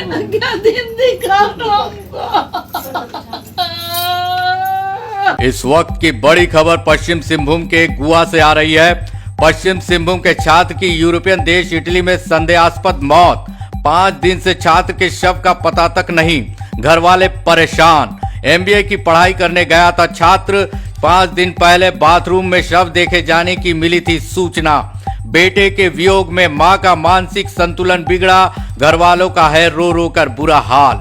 क्या दिन दिखाना हमको। इस वक्त की बड़ी खबर पश्चिम सिंहभूम के गुआ से आ रही है। पश्चिम सिंहभूम के छात्र की यूरोपियन देश इटली में संदेहास्पद मौत। 5 दिन से छात्र के शव का पता तक नहीं, घर वाले परेशान। एमबीए की पढ़ाई करने गया था छात्र। 5 दिन पहले बाथरूम में शव देखे जाने की मिली थी सूचना। बेटे के वियोग में मां का मानसिक संतुलन बिगड़ा, घर वालों का है रो रो कर बुरा हाल।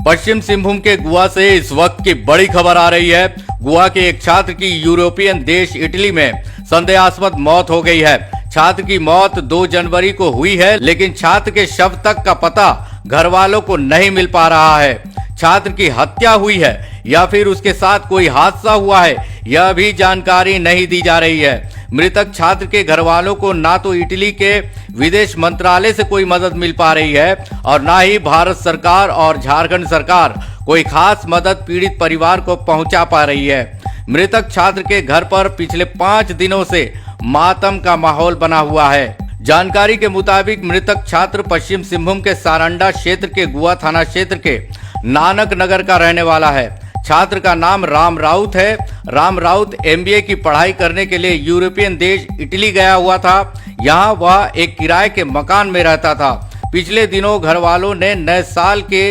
पश्चिम सिंहभूम के गुआ से इस वक्त की बड़ी खबर आ रही है। गुआ के एक छात्र की यूरोपियन देश इटली में संदेहास्पद मौत हो गई है। छात्र की मौत 2 जनवरी को हुई है, लेकिन छात्र के शव तक का पता घर वालों को नहीं मिल पा रहा है। छात्र की हत्या हुई है या फिर उसके साथ कोई हादसा हुआ है, यह भी जानकारी नहीं दी जा रही है। मृतक छात्र के घर वालों को ना तो इटली के विदेश मंत्रालय से कोई मदद मिल पा रही है और ना ही भारत सरकार और झारखंड सरकार कोई खास मदद पीड़ित परिवार को पहुंचा पा रही है। मृतक छात्र के घर पर पिछले 5 दिनों से मातम का माहौल बना हुआ है। जानकारी के मुताबिक मृतक छात्र पश्चिम सिंहभूम के सारंडा क्षेत्र के गुआ थाना क्षेत्र के नानक नगर का रहने वाला है। छात्र का नाम राम राउत है। राम राउत एमबीए की पढ़ाई करने के लिए यूरोपियन देश इटली गया हुआ था। यहाँ वह एक किराए के मकान में रहता था। पिछले दिनों घर वालों ने नए साल के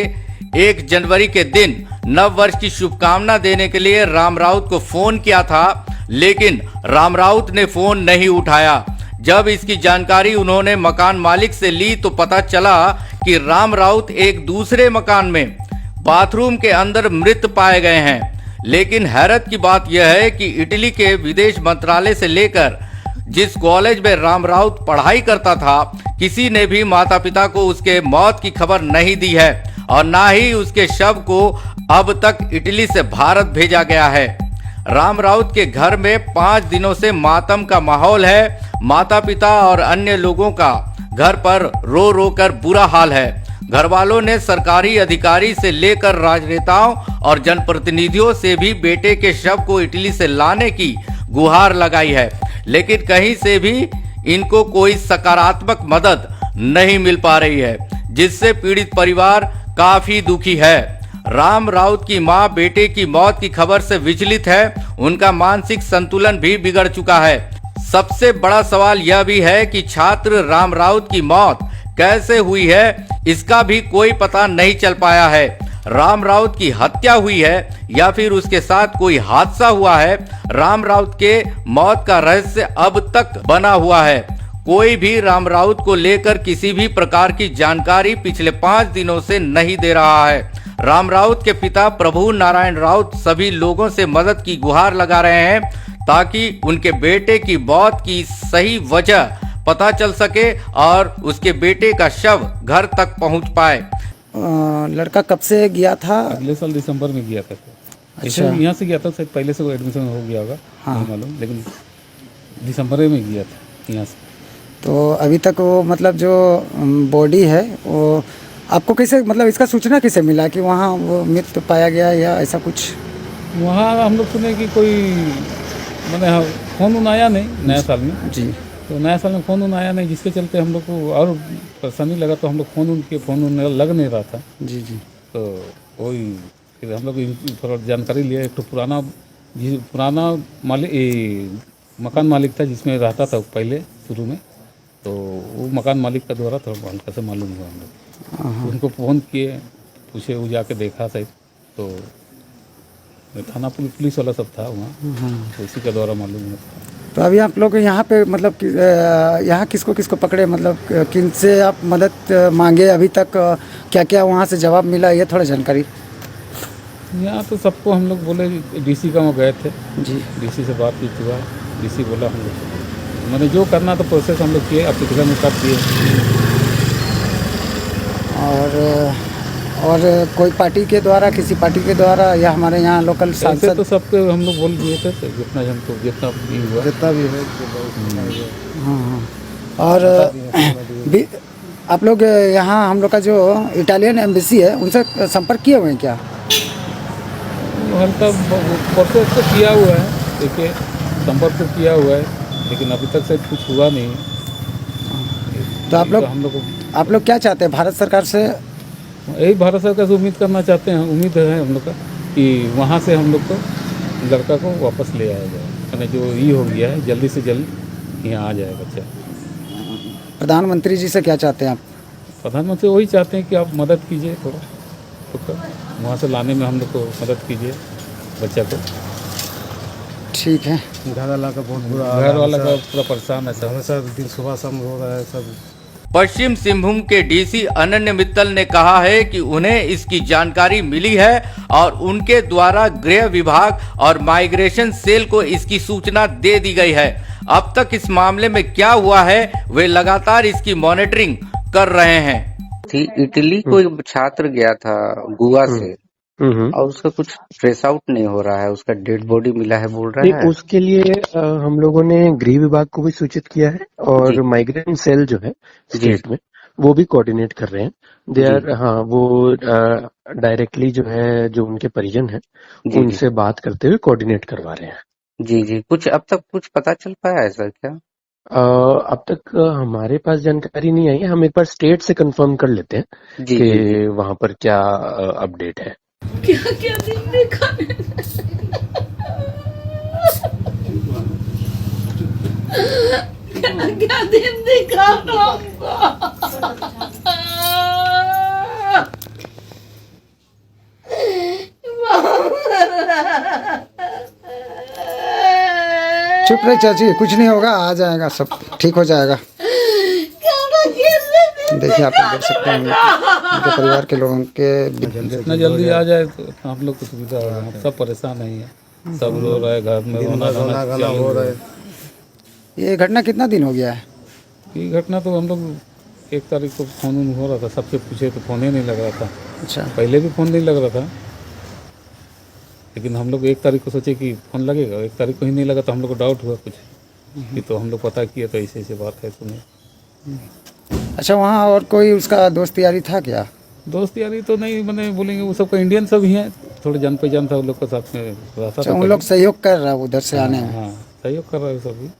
1 जनवरी के दिन नव वर्ष की शुभकामना देने के लिए राम राउत को फोन किया था, लेकिन राम राउत ने फोन नहीं उठाया। जब इसकी जानकारी उन्होंने मकान मालिक से ली तो पता चला कि राम राउत एक दूसरे मकान में बाथरूम के अंदर मृत पाए गए हैं। लेकिन हैरत की बात यह है कि इटली के विदेश मंत्रालय से लेकर जिस कॉलेज में राम राउत पढ़ाई करता था, किसी ने भी माता पिता को उसके मौत की खबर नहीं दी है और ना ही उसके शव को अब तक इटली से भारत भेजा गया है। राम राउत के घर में 5 दिनों से मातम का माहौल है। माता पिता और अन्य लोगों का घर पर रो रो कर बुरा हाल है। घर वालों ने सरकारी अधिकारी से लेकर राजनेताओं और जनप्रतिनिधियों से भी बेटे के शव को इटली से लाने की गुहार लगाई है, लेकिन कहीं से भी इनको कोई सकारात्मक मदद नहीं मिल पा रही है, जिससे पीड़ित परिवार काफी दुखी है। राम राउत की मां बेटे की मौत की खबर से विचलित है। उनका मानसिक संतुलन भी बिगड़ चुका है। सबसे बड़ा सवाल यह भी है कि छात्र राम राउत की मौत कैसे हुई है, इसका भी कोई पता नहीं चल पाया है। राम राउत की हत्या हुई है या फिर उसके साथ कोई हादसा हुआ है, राम राउत के मौत का रहस्य अब तक बना हुआ है। कोई भी राम राउत को लेकर किसी भी प्रकार की जानकारी पिछले 5 दिनों से नहीं दे रहा है। राम राउत के पिता प्रभु नारायण राउत सभी लोगों से मदद की गुहार लगा रहे हैं ताकि उनके बेटे की मौत की सही वजह पता चल सके और उसके बेटे का शव घर तक पहुंच पाए। लड़का कब से गया था? अगले साल दिसंबर में गया था। अच्छा, यहाँ से गया था, शायद पहले से वो एडमिशन हो गया होगा, हाँ, नहीं मालूम, लेकिन दिसंबर में गया था यहाँ से। तो अभी तक वो मतलब जो बॉडी है वो आपको कैसे, मतलब इसका सूचना कैसे मिला कि वहाँ वो मृत पाया गया या ऐसा कुछ? वहाँ हम लोग सुने कि कोई मैंने फ़ोन आया नहीं नया साल में जी, तो नया साल में फ़ोन आया नहीं, जिसके चलते हम लोग को और परेशानी लगा। तो हम लोग फ़ोन लग नहीं रहा था। जी जी, तो वही फिर हम लोग थोड़ा जानकारी लिया। एक तो पुराना मालिक मकान मालिक था जिसमें रहता था पहले शुरू में, तो वो मकान मालिक का द्वारा थोड़ा हल्का से मालूम हुआ हम लोग। उनको फ़ोन किए, पूछे, वो जाके देखा शायद, तो थाना पुलिस वाला सब था वहाँ, तो इसी का द्वारा मालूम हुआ। तो अभी आप लोग यहाँ पे मतलब यहाँ किसको किसको पकड़े, मतलब किन से आप मदद मांगे अभी तक, क्या क्या वहाँ से जवाब मिला, ये थोड़ा जानकारी। यहाँ तो सबको हम लोग बोले, डीसी का वहाँ गए थे जी, डीसी से बातचीत हुआ। डीसी बोला हम लोग मैंने जो करना था प्रोसेस हम लोग किए, एप्लीकेशन में कर दिए। और कोई पार्टी के द्वारा, किसी पार्टी के द्वारा या हमारे यहाँ लोकल सांसद? तो सबके हम लोग बोल दिए थे, तो जितना हमको जितना भी हुआ, जितना भी है। हाँ हाँ, और भी आप लोग यहाँ हम लोग का जो इटालियन एम्बेसी है उनसे संपर्क किए हुए हैं क्या? हल्का प्रोसेस तो किया हुआ है, देखिए संपर्क तो किया हुआ है, लेकिन अभी तक से कुछ हुआ नहीं। तो आप लोग हम लोग आप लोग क्या चाहते हैं भारत सरकार से? यही भारत सरकार से उम्मीद करना चाहते हैं, उम्मीद है हम लोग का कि वहाँ से हम लोग को लड़का को वापस ले आया जाए, यानी जो ये हो गया है जल्दी से जल्द यहाँ आ जाए बच्चा। प्रधानमंत्री जी से क्या चाहते हैं आप? प्रधानमंत्री वही चाहते हैं कि आप मदद कीजिए थोड़ा तो वहाँ से लाने में हम लोग को मदद कीजिए बच्चा को। ठीक है। घर वाला का बहुत बुरा घर वाला का पूरा परेशान है सब। हमेशा दिन सुबह शाम हो रहा है सब। पश्चिम सिंहभूम के डीसी अनन्य मित्तल ने कहा है कि उन्हें इसकी जानकारी मिली है और उनके द्वारा गृह विभाग और माइग्रेशन सेल को इसकी सूचना दे दी गई है। अब तक इस मामले में क्या हुआ है वे लगातार इसकी मॉनिटरिंग कर रहे हैं। इटली कोई छात्र गया था गोवा से और उसका कुछ ट्रेस आउट नहीं हो रहा है, उसका डेड बॉडी मिला है बोल रहा है। उसके लिए हम लोगों ने गृह विभाग को भी सूचित किया है और माइग्रेशन सेल जो है स्टेट में वो भी कोऑर्डिनेट कर रहे हैं। दे आर वो डायरेक्टली जो है जो उनके परिजन हैं उनसे बात करते हुए कोऑर्डिनेट करवा रहे हैं। जी जी, कुछ अब तक कुछ पता चल पाया है सर क्या? अब तक हमारे पास जानकारी नहीं आई है, हम एक बार स्टेट से कंफर्म कर लेते हैं कि वहाँ पर क्या अपडेट है। क्या क्या दिन देखा क्या क्या दिन दिखा हमको। चुप रहे चाची, कुछ नहीं होगा, आ जाएगा, सब ठीक हो जाएगा। देखिए आप लोग देख सकते हैं उनके परिवार के लोगों के जितना जल्दी आ जाए तो हम लोग को सुविधा होगा। हम सब परेशान नहीं है, सब रो रहे घर में रोना हो रहा है। ये घटना कितना दिन हो गया है? ये घटना तो हम लोग 1 तारीख को फोन हो रहा था, सबसे पूछे तो फोन ही नहीं लग रहा था। अच्छा, पहले भी फोन नहीं लग रहा था, लेकिन हम लोग 1 तारीख को सोचे कि फोन लगेगा, 1 तारीख को ही नहीं लगा तो हम लोग को डाउट हुआ कुछ कि तो हम लोग पता किया तो ऐसे बात है तुम्हें। अच्छा, वहाँ और कोई उसका दोस्त यारी था क्या? दोस्त यारी तो नहीं, मैंने बोलेंगे वो सबका इंडियन सब ही हैं, थोड़े जान पहचान था उन लोग के साथ में रहता था। उन लोग सहयोग कर रहा है उधर से आने में? हाँ, सहयोग कर रहा है सभी।